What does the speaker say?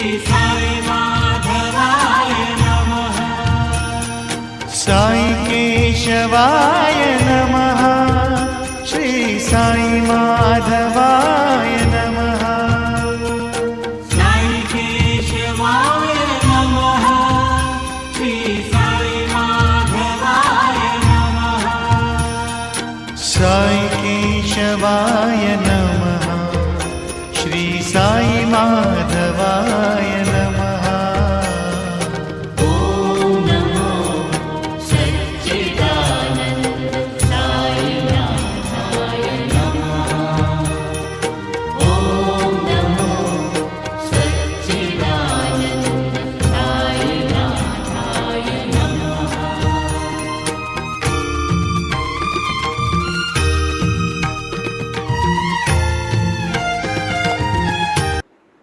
साई माधवाय नमः। साई केशवाय नमः। श्री साई माधवाय नमः। साई केशवाय नमः। श्री साई माधवाय नमः। साई केशवाय नमः। श्री साई माधवाय